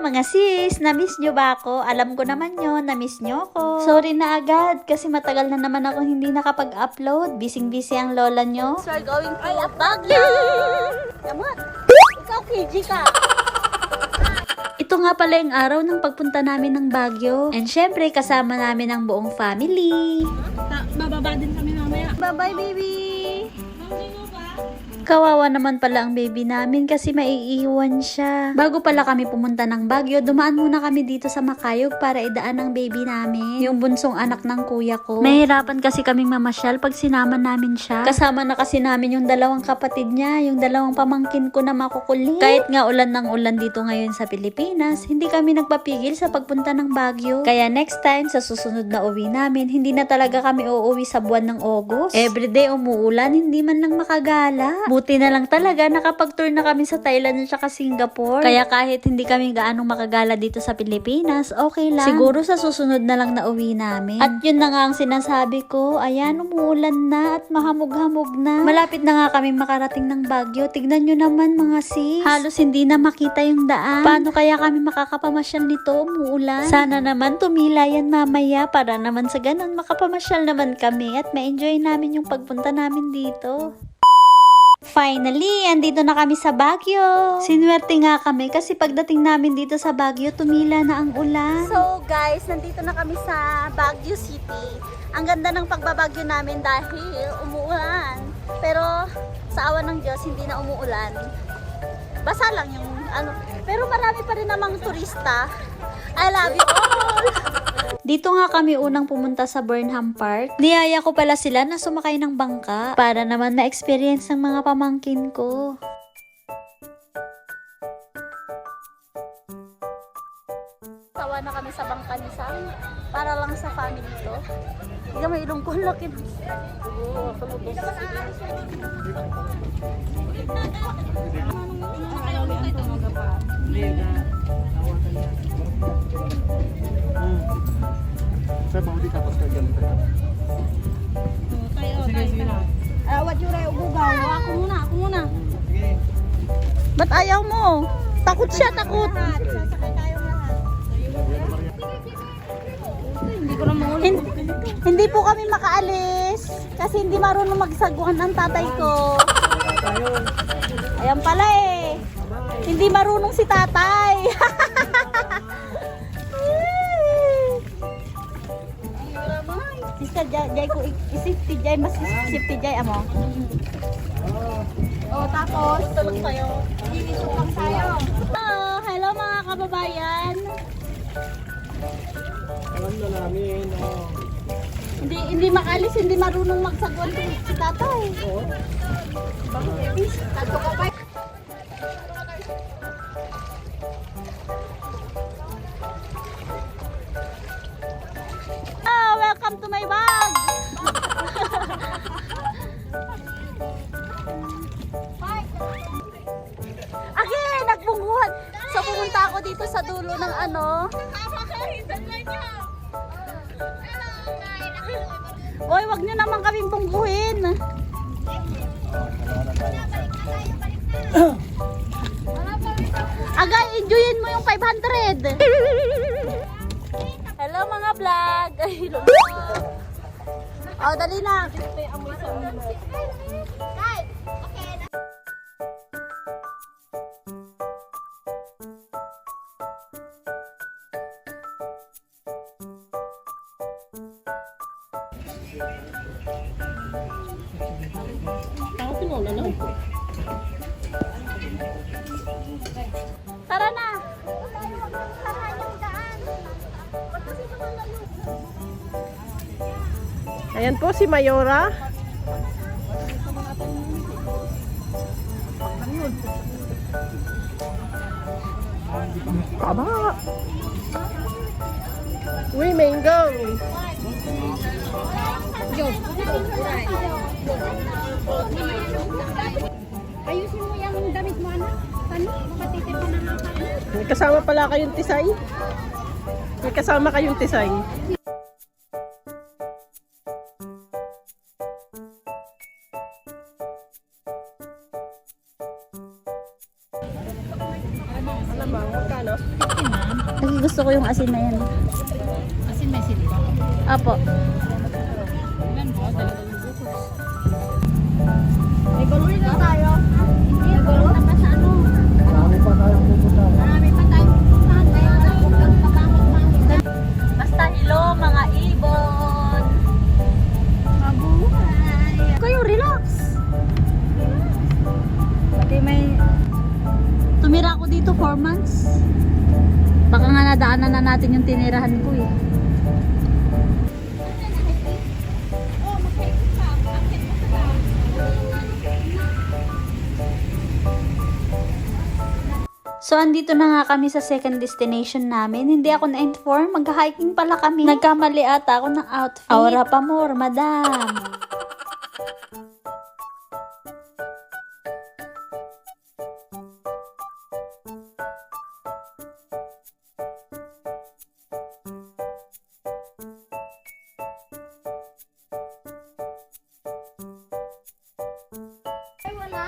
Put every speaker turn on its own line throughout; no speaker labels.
mga sis! Na-miss nyo ba ako? Alam ko naman yun, na-miss nyo ako. Sorry na agad, kasi matagal na naman ako hindi nakapag-upload. Bising-busy ang lola nyo.
So we're going to Baguio! Yaman! Ikaw, KG ka!
Ito nga pala yung araw ng pagpunta namin ng Baguio. And syempre, kasama namin ang buong family.
Bababa din kami mamaya. Bye-bye, baby!
Kawawa naman pala ang baby namin kasi maiiwan siya. Bago pala kami pumunta ng Baguio, dumaan muna kami dito sa Macayog para idaan ang baby namin. Yung bunsong anak ng kuya ko. Mahirapan kasi kaming mamasyal pag sinama namin siya. Kasama na kasi namin yung dalawang kapatid niya, yung dalawang pamangkin ko na makukulit. Kahit nga ulan ng ulan dito ngayon sa Pilipinas, hindi kami nagpapigil sa pagpunta ng Baguio. Kaya next time, sa susunod na uwi namin, hindi na talaga kami uuwi sa buwan ng August. Everyday umuulan, hindi man lang makagala. Buti na lang talaga nakapag-tour na kami sa Thailand at saka Singapore. Kaya kahit hindi kami gaanong makagala dito sa Pilipinas, okay lang. Siguro sa susunod na lang na uwi namin. At yun na nga ang sinasabi ko, ayan, umuulan na at mahamog-hamog na. Malapit na nga kami makarating ng Baguio. Tignan nyo naman mga sis. Halos hindi na makita yung daan. Paano kaya kami makakapamasyal nito? Umuulan. Sana naman tumila yan mamaya para naman sa ganun makapamasyal naman kami at ma-enjoy namin yung pagpunta namin dito. Finally, andito na kami sa Baguio. Sinuwerte nga kami kasi pagdating namin dito sa Baguio, tumila na ang ulan.
So guys, nandito na kami sa Baguio City. Ang ganda ng pagbabagyo namin dahil umuulan. Pero sa awa ng Diyos, hindi na umuulan. Basa lang yung ano. Pero marami pa rin namang turista. I love you all!
Dito nga kami unang pumunta sa Burnham Park. Niyaya ko pala sila na sumakay ng bangka para naman ma-experience ng mga pamangkin ko.
Sawa na kami sa bangka ni Sam. Para lang sa family to. Hindi may ilong ko laki.
Saya mau dikatas kayak gitu. Sige, sige na.
Awat yung rayo bugaw. Ako muna. Ba't ayaw mo? Takot siya, takot. Sasakay tayong lahat. Hindi ko na Hindi po kami makaalis kasi hindi marunong magsaguhan ang tatay ko. Ayan pala eh. Hindi marunong si tatay. Sister Jay ko isipti Jay mas isipti Jay amo. Oh, tapos tulog tayo. Ginisukang tayo. Hello mga kababayan.
Alam na namin, oh.
Hindi makalis, hindi marunong magsagwan si tatay. Oo. Bakit? Tato ka pa. Welcome to my bag! Okay, nagbungguhan. So pumunta ako dito sa dulo ng ano. Hoy, wag niyo naman kaming bungguhin. Agay, enjoyin mo yung 500. Hello mga vlog! Hello. Oh, dali na! Tara na!
Ayan po si Mayora. Aba! Uy, mango!
Ayusin mo yung damit mo, anak. Ano? Matitip mo na nga ka.
May kasama pala kayong tisay. May kasama kayong tisay. Alam mo, magkano?
Kasi gusto ko yung asin na yan.
Asin may sili.
Apo.
Ilan po? Dalawang butos.
May gulay na tayo.
Hindi, pupunta pa sa ano.
Marami pa tayong pupunta.
Marami pa tayong pupuntahan. Kaya lang, huwag kang pabangit-bangit. Basta hello mga ibon. Mabuhay. Kayo, relax. Pati may... Tumira ako dito 4 months. Baka nga nadaanan na natin yung tinirahan ko eh. So, andito na nga kami sa second destination namin. Hindi ako na-inform. Mag-hiking pala kami. Nagkamali ata ako ng outfit. Aura pa more, madam.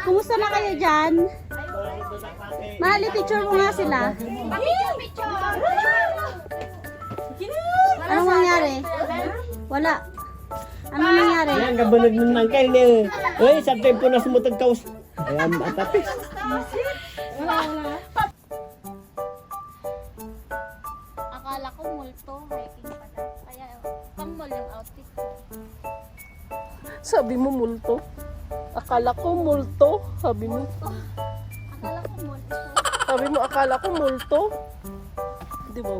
Kumusta na kayo dyan? Mahali, picture mo nga sila. Anong nangyari? Wala. Anong nangyari?
Ayan, gabanag nun lang kayo niya. Uy, sa tempo na sumutag kaus. Ayan, atapis.
Akala ko multo, hiking pala. Kaya pang mall yung outfit ko.
Sabi mo multo. Akala ko multo. Sabi mo.
Akala ko multo.
Sabi mo, akala ko multo. Di ba?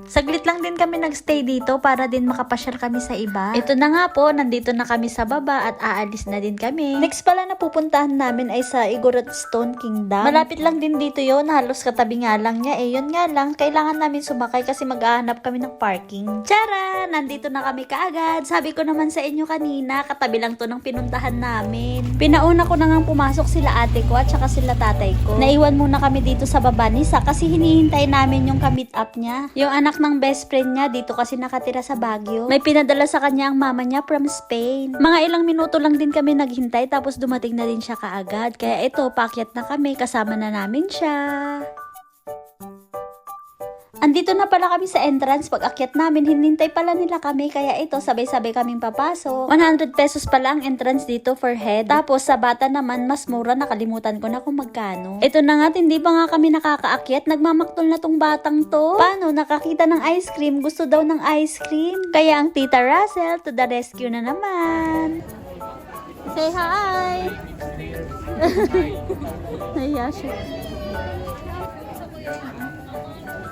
Saglit lang din kami nagstay dito para din makapasyal kami sa iba. Ito na nga po, nandito na kami sa baba at aalis na din kami. Next pala na pupuntahan namin ay sa Igorot Stone Kingdom. Malapit lang din dito yon, halos katabi nga lang niya. Eh, yun nga lang, kailangan namin sumakay kasi maghahanap kami ng parking. Tara! Nandito na kami kaagad. Sabi ko naman sa inyo kanina, katabi lang to ng pinuntahan namin. Pinauna ko na nga pumasok sila ate ko at saka sila tatay ko. Naiwan muna kami dito sa baba ni Sa kasi hinihintay namin yung ka-meet up niya. Yung anak ng best friend niya dito kasi nakatira sa Baguio. May pinadala sa kanya ang mama niya from Spain. Mga ilang minuto lang din kami naghintay tapos dumating na din siya kaagad. Kaya ito, paakyat na kami, kasama na namin siya. Andito na pala kami sa entrance. Pag akyat namin, hinintay pala nila kami. Kaya ito, sabay-sabay kaming papasok. 100 pesos pala ang entrance dito for head. Tapos sa bata naman, mas mura. Nakalimutan ko na kung magkano. Ito na nga, hindi ba nga kami nakakaakyat? Nagmamaktol na tong batang to. Paano? Nakakita ng ice cream. Gusto daw ng ice cream. Kaya ang Tita Russell to the rescue na naman.
Say hi! Naiya siya.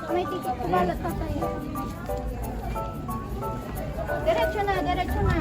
May ticket ko balat pa tayo. Diretso na, diretso na.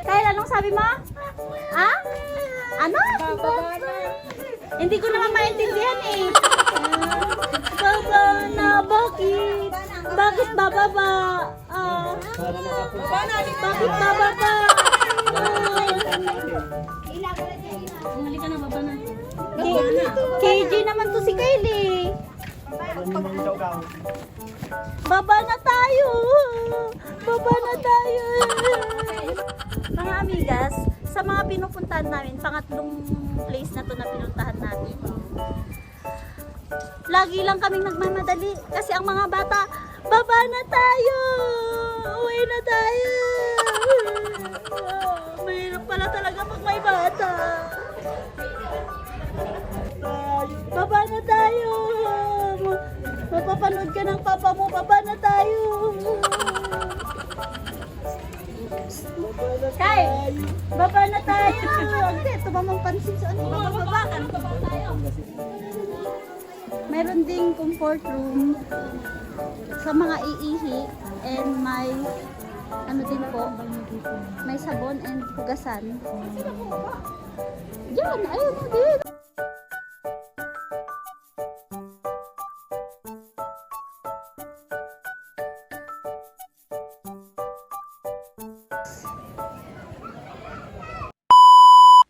Kyle, anong sabi mo? Ah? Ano? Hindi ko naman maintindihan eh. Baba na, bakit? Bakit bababa? Bakit bababa? Halika na, baba na. KJ naman to si Kylie. Baba na tayo. Baba na tayo. Mga amigas, sa mga pinupuntahan namin, pangatlong place na to na pinuntahan namin. Lagi lang kaming nagmamadali kasi ang mga bata, baba na tayo! Uwi na tayo! Mahirap pala talaga pag may bata. Baba na tayo! Mapapanood ka ng papa mo, baba na tayo! Kay, baba na tayo! Hindi, tumamang pansin sa ano, baba ka, baba tayo! Meron ding comfort room sa mga iihi and may ano din po, may sabon and hugasan. Yan, ayun mo din!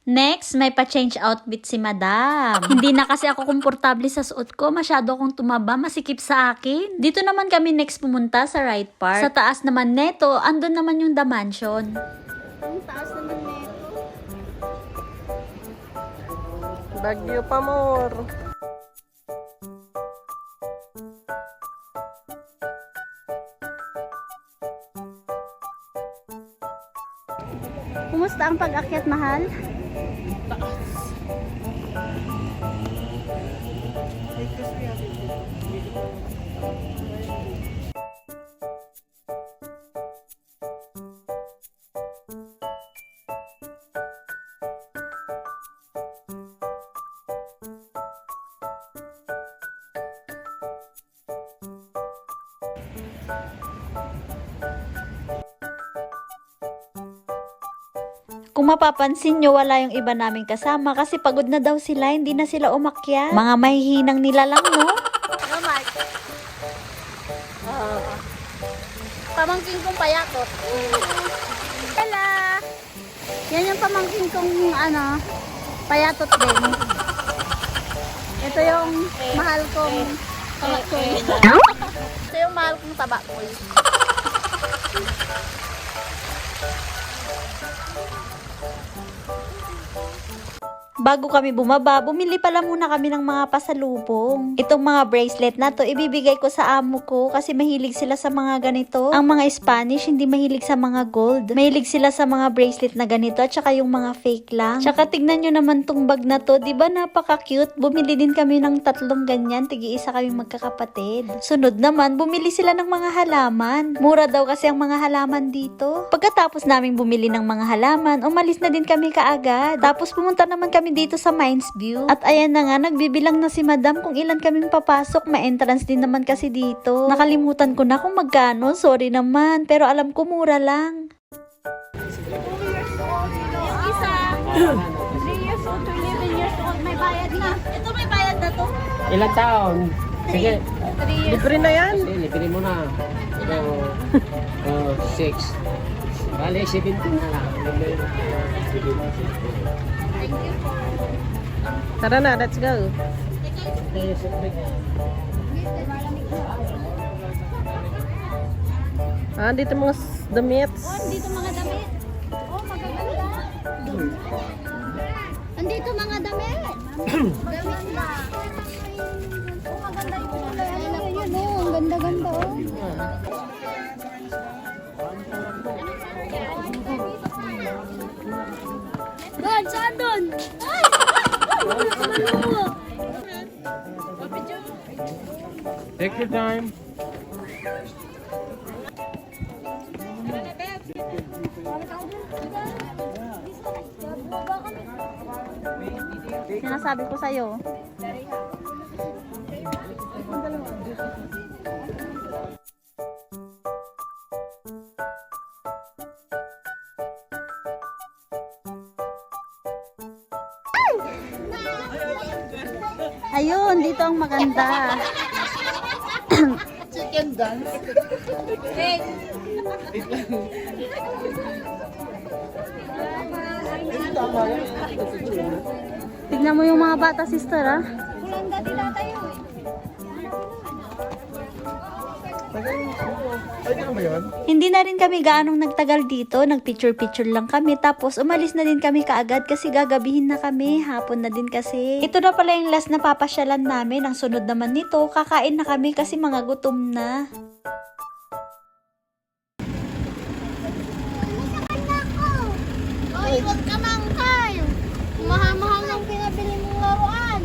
Next, may pa-change outfit si Madam. Hindi na kasi ako komportable sa suot ko. Masyado akong tumaba, masikip sa akin. Dito naman kami next pumunta sa Right Park. Sa taas naman neto, andun naman yung The Mansion.
Ang taas naman nito.
Bagyo pa more.
Kumusta ang pag-akyat, mahal?
Kung mapapansin nyo, wala yung iba naming kasama kasi pagod na daw sila, hindi na sila umakyat. Mga mahihinang nila lang, no?
Ano, Mark? Pamangkin kong payakot. Hello! Yan yung pamangkin kong ano, payatot din. Ito yung mahal kong pamangkin. Ito yung mahal kong tabakoy.
Bago kami bumaba, bumili pala muna kami ng mga pasalubong. Itong mga bracelet na to, ibibigay ko sa amo ko kasi mahilig sila sa mga ganito. Ang mga Spanish, hindi mahilig sa mga gold. Mahilig sila sa mga bracelet na ganito at saka yung mga fake lang. Tsaka tignan nyo naman tong bag na to, diba napaka-cute? Bumili din kami ng 3 ganyan, tigi-isa kami magkakapatid. Sunod naman, bumili sila ng mga halaman. Mura daw kasi ang mga halaman dito. Pagkatapos naming bumili ng mga halaman, umalis na din kami kaagad. Tapos pumunta naman kami dito sa Mines View. At ayan na nga, nagbibilang na si Madam kung ilan kaming papasok. May entrance din naman kasi dito. Nakalimutan ko na kung magkano. Sorry naman. Pero alam ko mura lang.
Yung isa, 3 years old to 11 years old, may bayad na. Ito may bayad na to.
Ilang taon? Sige.
3 years.
Libre na yan.
Sige, libre mo na. Ito, 6. Bale, 17 na lang.
Tara na, let's go. Ah, dito mga damit.
Andito mga damit. Oh, magaganda. Andito mga damit. Damit na. Oh, maganda yung kulay. Ayun, oh, ang ganda-ganda, oh. Doon, saan doon? Ay!
Take your time.
Sinasabi ko sa'yo. Ayun, dito ang maganda. Chicken dance. Tignan mo yung mga bata, sister, ah.
Hindi na rin kami gaanong nagtagal dito, nagpicture-picture lang kami, tapos umalis na din kami kaagad kasi gagabihin na kami, hapon na din kasi. Ito na pala yung last na papasyalan namin, ang sunod naman nito, kakain na kami kasi mga gutom na.
Oy, huwag ka mangkay! Mahal-mahal ng pinabili mong laruan.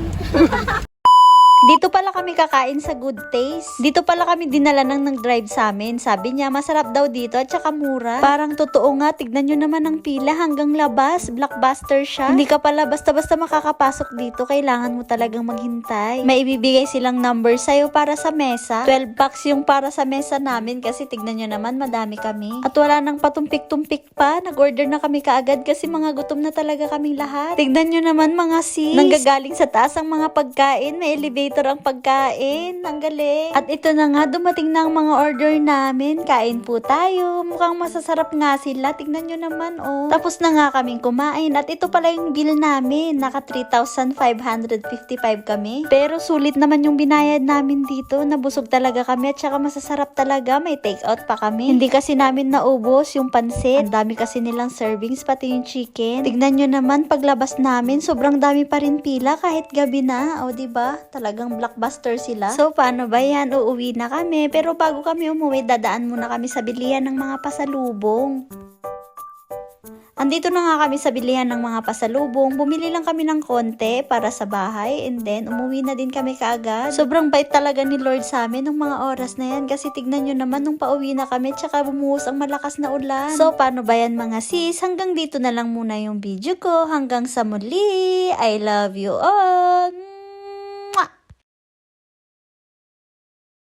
Dito pala kami kakain sa Good Taste. Dito pala kami dinala ng nag-drive sa amin. Sabi niya, masarap daw dito at saka mura. Parang totoo nga, tignan nyo naman ang pila hanggang labas. Blockbuster siya. Hindi ka pala basta-basta makakapasok dito. Kailangan mo talagang maghintay. May ibibigay silang number sa'yo para sa mesa. 12 bucks yung para sa mesa namin kasi tignan nyo naman, madami kami. At wala nang patumpik-tumpik pa. Nag-order na kami kaagad kasi mga gutom na talaga kaming lahat. Tignan nyo naman mga sis. Nanggagaling sa taas ang mga pagkain. May elevator ang pagkain. Ang galing. At ito na nga, dumating na ang mga order namin. Kain po tayo. Mukhang masasarap nga sila. Tignan nyo naman, oh. Tapos na nga kaming kumain. At ito pala yung bill namin. Naka 3,555 kami. Pero sulit naman yung binayad namin dito. Nabusog talaga kami at saka masasarap talaga. May take out pa kami. Hindi kasi namin naubos yung pansit. Ang dami kasi nilang servings, pati yung chicken. Tignan nyo naman, paglabas namin, sobrang dami pa rin pila kahit gabi na. O, diba? Talagang blockbuster sila. So, paano ba yan? Uuwi na kami. Pero bago kami umuwi, dadaan muna kami sa bilihan ng mga pasalubong. Andito na nga kami sa bilihan ng mga pasalubong. Bumili lang kami ng konti para sa bahay and then umuwi na din kami kaagad. Sobrang bait talaga ni Lord sa amin ng mga oras na yan kasi tignan nyo naman nung pauwi na kami tsaka bumuhos ang malakas na ulan. So paano ba yan mga sis? Hanggang dito na lang muna yung video ko. Hanggang sa muli. I love you all!